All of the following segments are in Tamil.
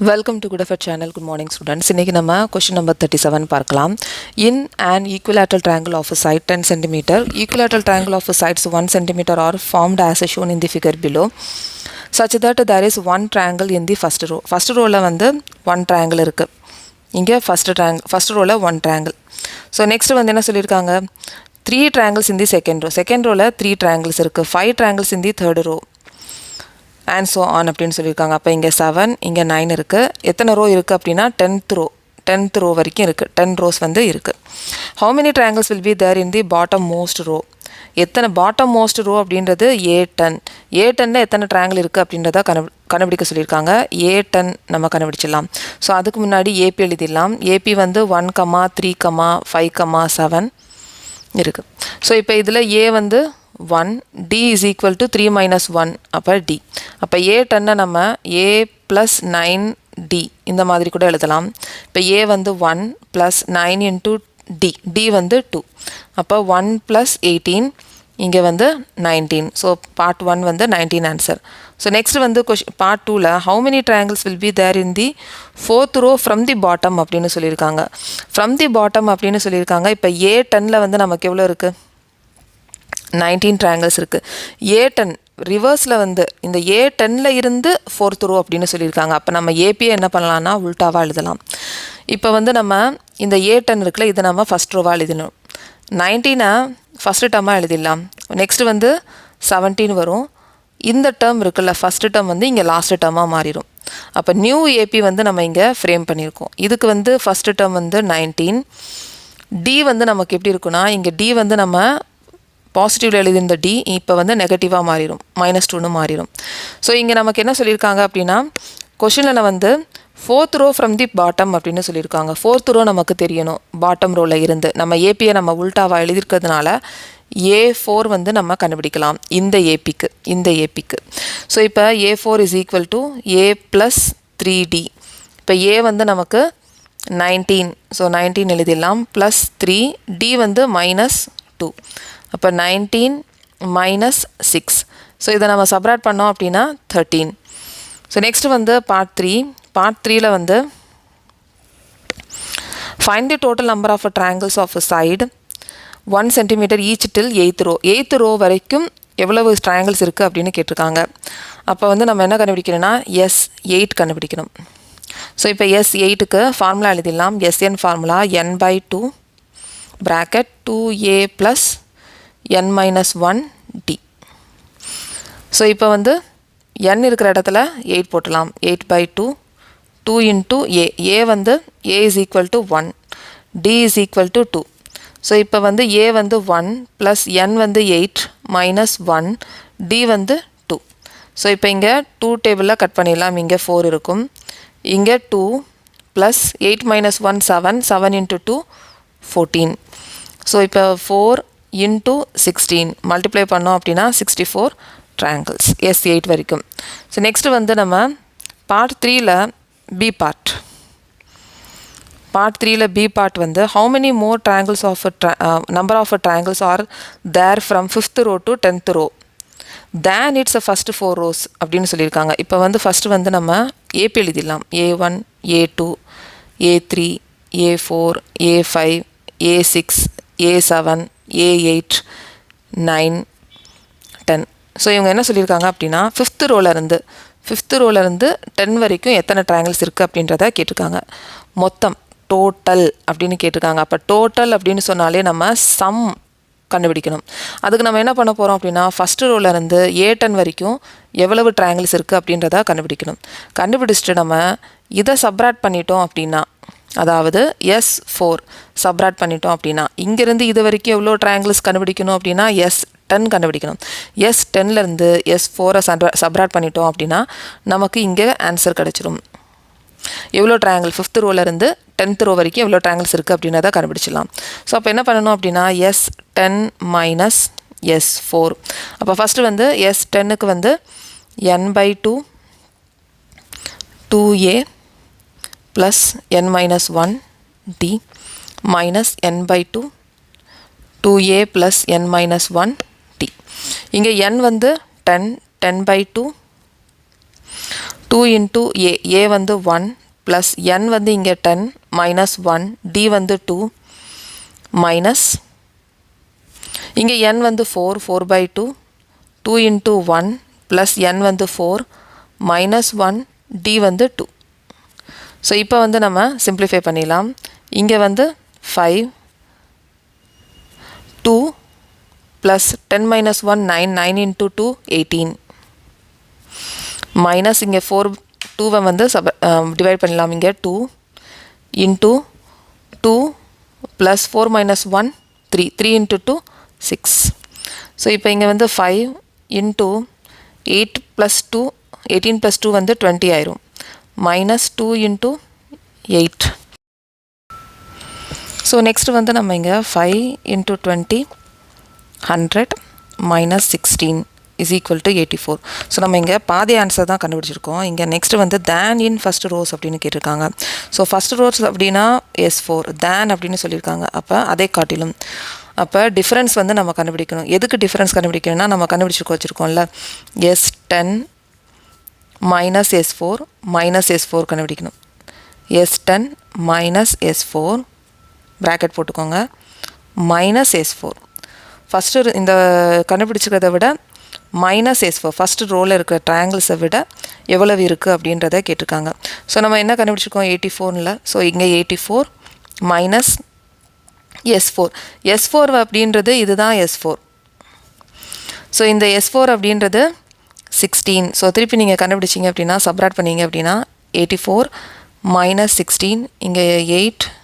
Welcome to Good Effort channel. Good morning students. இன்னைக்கு நம்ம question number 37 பார்க்கலாம். In an equilateral triangle of a side 10 cm, equilateral triangle of a sides 1 cm are formed as shown in the figure below, such that there is one triangle in the first row. First rowல வந்து one triangle இருக்கு. இங்க first rowல one triangle. So next வந்து என்ன சொல்லிருக்காங்க? 3 triangles in the second row. Second rowல 3 triangles இருக்கு. 5 triangles in the third row. And so on அப்படினு சொல்லிருக்காங்க. அப்ப இங்க 7 இங்க 9 இருக்கு. எத்தனை row இருக்கு அப்படினா 10th row வரைக்கும் இருக்கு. 10 rows வந்து இருக்கு. How many triangles will be there in the bottom most row? எத்தனை bottom most row அப்படின்றது A10. A10ல எத்தனை triangle இருக்கு அப்படின்றத கண்டுபிடிக்க சொல்லிருக்காங்க. A10 நம்ம கண்டுபிடிச்சிடலாம். சோ அதுக்கு முன்னாடி AP எழுதிடலாம். AP வந்து 1, 3, 5, 7 இருக்கு. சோ இப்போ இதுல A வந்து 1, D is equal to 3 minus 1, அப்ப D. அப்ப A10 நம்ம A plus 9D இந்த மாதிரி கூட எழுதலாம். இப்ப A வந்து 1 plus 9 into D. D வந்து 2. அப்ப 1 plus 18, இங்க வந்து 19. So part 1 வந்து 19 answer. So next வந்து part 2ல how many triangles will be there in the fourth row from the bottom அப்படின்னு சொல்லிருக்காங்க. From the bottom அப்படின்னு சொல்லிருக்காங்க. இப்ப A10ல வந்து நமக்கு எவ்வளவு இருக்கு? 19 triangles இருக்கு. A10 ரிவர்ஸ்ல வந்து இந்த A10ல இருந்து fourth row அப்படினு சொல்லிருக்காங்க. அப்ப நம்ம AP என்ன பண்ணலாம்னா உல்டாவா எழுதலாம். இப்போ வந்து நம்ம இந்த A10 இருக்குல இத நம்ம first row-வா எழுதணும். 19 first term-ஆ எழுதிடலாம். நெக்ஸ்ட் வந்து 17 வரும். இந்த டேர்ம் இருக்குல first term வந்து இங்க last term-ஆ மாறிடும். அப்ப நியூ AP வந்து நம்ம இங்க ஃப்ரேம் பண்ணிருக்கோம். இதுக்கு வந்து first term வந்து 19. D வந்து நமக்கு எப்படி இருக்குனா இங்க D வந்து நம்ம பாசிட்டிவ்ல எழுதிருந்த D இப்போ வந்து நெகட்டிவா மாறிடும். -2 மாறிடும். சோ இங்க நமக்கு என்ன சொல்லிருக்காங்க அப்படினா क्वेश्चनல வந்து fourth row from the bottom அப்படினு சொல்லிருக்காங்க. fourth row நமக்கு தெரியணும். bottom rowல இருந்து நம்ம AP ய நம்ம உல்டாவா எழுதிருக்கிறதுனால A4 வந்து நம்ம கண்டுபிடிக்கலாம். இந்த APக்கு. சோ இப்போ A4 is equal to A plus 3D. இப்போ A வந்து நமக்கு 19. சோ 19 எழுதிடலாம் plus 3 D வந்து -2. அப்ப 19 minus 6. So இத நம்ம சப்ட்ராக்ட் பண்ணோம் அப்படினா 13. So next வந்து part 3. Part 3ல வந்து find the total number of triangles of a side 1 cm each till 8th row. 8th row வரைக்கும் எவ்வளவு triangles இருக்கு அப்படினு கேட்டிருக்காங்க. அப்ப வந்து நம்ம என்ன கண்டுபிடிக்கணும்னா S8 கண்டுபிடிக்கணும். So இப்போ S8க்கு ஃபார்முலா எழுதிடலாம். Sn formula n/2 bracket 2a plus n minus 1 D. So இப்போ வந்து n இருக்கிற இடத்துல 8 போடலாம். 8/2 2 into a. A வந்து a is equal to 1. D is equal to 2. So இப்போ வந்து a வந்து 1 plus n வந்து 8 minus 1 D வந்து 2. So இப்போ இங்க 2 டேபிள்ல கட் பண்ணிடலாம். இங்க 4 இருக்கும். இங்க 2 plus 8 minus 1 7. 7 into 2 14. So இப்போ 4 into 16 multiply பண்ணோம் அப்படினா 64 triangles. S8 வரைக்கும். So next வந்து நம்ம part 3ல B part. Part 3ல B part வந்து how many more triangles of number of triangles are there from 5th row to 10th row than its first 4 rows அப்படினு சொல்லிருக்காங்க. இப்போ வந்து first வந்து நம்ம AP எழுதிடலாம். A1, A2, A3, A4, A5, A6, A7, A8, 9, 10. So இவங்க என்ன சொல்லியிருக்காங்க அப்படின்னா 5th ரோல இருந்து 10 வரைக்கும் எத்தனை ட்ரையாங்கிள்ஸ் இருக்குது அப்படின்றத கேட்டிருக்காங்க. மொத்தம் டோட்டல் அப்படின்னு கேட்டிருக்காங்க. அப்போ டோட்டல் அப்படின்னு சொன்னாலே நம்ம சம் கண்டுபிடிக்கணும். அதுக்கு நம்ம என்ன பண்ண போகிறோம் அப்படின்னா ஃபஸ்ட் ரோல இருந்து A10 வரைக்கும் எவ்வளவு ட்ரையாங்கிள்ஸ் இருக்குது அப்படின்றத கண்டுபிடிக்கணும். கண்டுபிடிச்சிட்டு நம்ம இதை சப்ராக்ட் பண்ணிட்டோம் அப்படின்னா அதாவது S4 சப்ராக்ட் பண்ணிட்டோம் அப்படின்னா இங்கிருந்து இது வரைக்கும் எவ்வளோ ட்ரையாங்கிள்ஸ் கண்டுபிடிக்கணும் அப்படின்னா S10 கண்டுபிடிக்கணும். S10ல இருந்து S4 சப்ராக்ட் பண்ணிட்டோம் அப்படின்னா நமக்கு இங்கே ஆன்சர் கிடைச்சிரும். எவ்வளோ ட்ரையாங்கிள் 5th ரோல இருந்து 10th row வரைக்கும் எவ்வளோ ட்ரையாங்கிள்ஸ் இருக்குது அப்படின்றத கண்டுபிடிச்சிடலாம். ஸோ அப்போ என்ன பண்ணணும் அப்படின்னா S10 minus S4. அப்போ ஃபஸ்ட்டு வந்து S10க்கு வந்து n/2 2a plus n minus 1 D minus n/2 2a plus n minus 1 D. இங்கே n வந்து 10 10/2 2 into a வந்து 1 plus n வந்து இங்கே 10 minus 1 d வந்து 2 minus இங்கே n வந்து 4 by 2 2 into 1 plus n வந்து 4 minus 1 d வந்து 2. ஸோ இப்போ வந்து நம்ம சிம்பிளிஃபை பண்ணிடலாம். இங்கே வந்து 5 2 plus 10 minus 1 9 9 into 2 18 minus இங்கே 4 2வை வந்து டிவைட் பண்ணலாம். இங்கே 2 into 2 plus 4 minus 1 3 3 into 2 6. So இப்போ இங்கே வந்து 5 into 8 plus 2 18 plus 2 வந்து 20 ஆயிரும். minus 2 into 8. ஸோ நெக்ஸ்ட் வந்து நம்ம இங்கே 5 into 20 100 minus 16 is equal to 84. So நம்ம இங்கே பாதி ஆன்சர் தான் கண்டுபிடிச்சிருக்கோம். இங்கே நெக்ஸ்ட் வந்து தேன் இன் ஃபஸ்ட் ரோஸ் அப்படின்னு கேட்டிருக்காங்க. ஸோ ஃபஸ்ட் ரோஸ் அப்படின்னா S4 தேன் அப்படின்னு சொல்லியிருக்காங்க. அப்போ அதை காட்டிலும் அப்போ டிஃப்ரென்ஸ் வந்து நம்ம கண்டுபிடிக்கணும். எதுக்கு டிஃப்ரென்ஸ் கண்டுபிடிக்கணும்னா நம்ம வச்சுருக்கோம்ல S10 minus S4 minus S4 கண்டுபிடிக்கணும். S10 minus S4 ப்ராக்கெட் போட்டுக்கோங்க minus S4. ஃபஸ்ட்டு இந்த கண்டுபிடிச்சிக்கிறத விட மைனஸ் S4 ஃபஸ்ட்டு ரோவில் இருக்கிற ட்ரையாங்கிள்ஸை விட எவ்வளவு இருக்குது அப்படின்றத கேட்டிருக்காங்க. ஸோ நம்ம என்ன கண்டுபிடிச்சிருக்கோம் 84ல். ஸோ இங்கே 84 மைனஸ் S4 S4 அப்படின்றது இதுதான் S4. ஸோ இந்த S4 அப்படின்றது 16. ஸோ திருப்பி நீங்கள் கண்டுபிடிச்சிங்க அப்படின்னா சப்ராக்ட் பண்ணிங்க அப்படின்னா 84 minus 16 இங்கே 8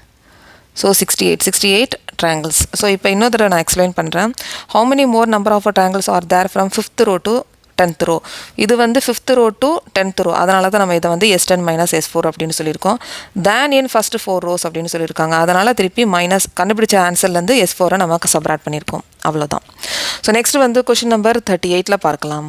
ஸோ 68 triangles. ஸோ இப்போ இன்னொரு தடவை நான் எக்ஸ்பிளைன் பண்ணுறேன். how many more number of triangles are there from 5th row to 10th row. இது வந்து 5th row to 10th row. அதனால தான் நம்ம இதை வந்து S10 minus S4 அப்படின்னு சொல்லியிருக்கோம். தேன் இன் ஃபஸ்ட்டு 4 rows அப்படின்னு சொல்லியிருக்காங்க. அதனால் திருப்பி மைனஸ் கண்டுபிடிச்ச ஆன்சர்லேருந்து S4 நமக்கு சப்ராக்ட் பண்ணியிருக்கோம். அவ்வளோதான். ஸோ நெக்ஸ்ட் வந்து கொஷின் நம்பர் 38ல் பார்க்கலாம்.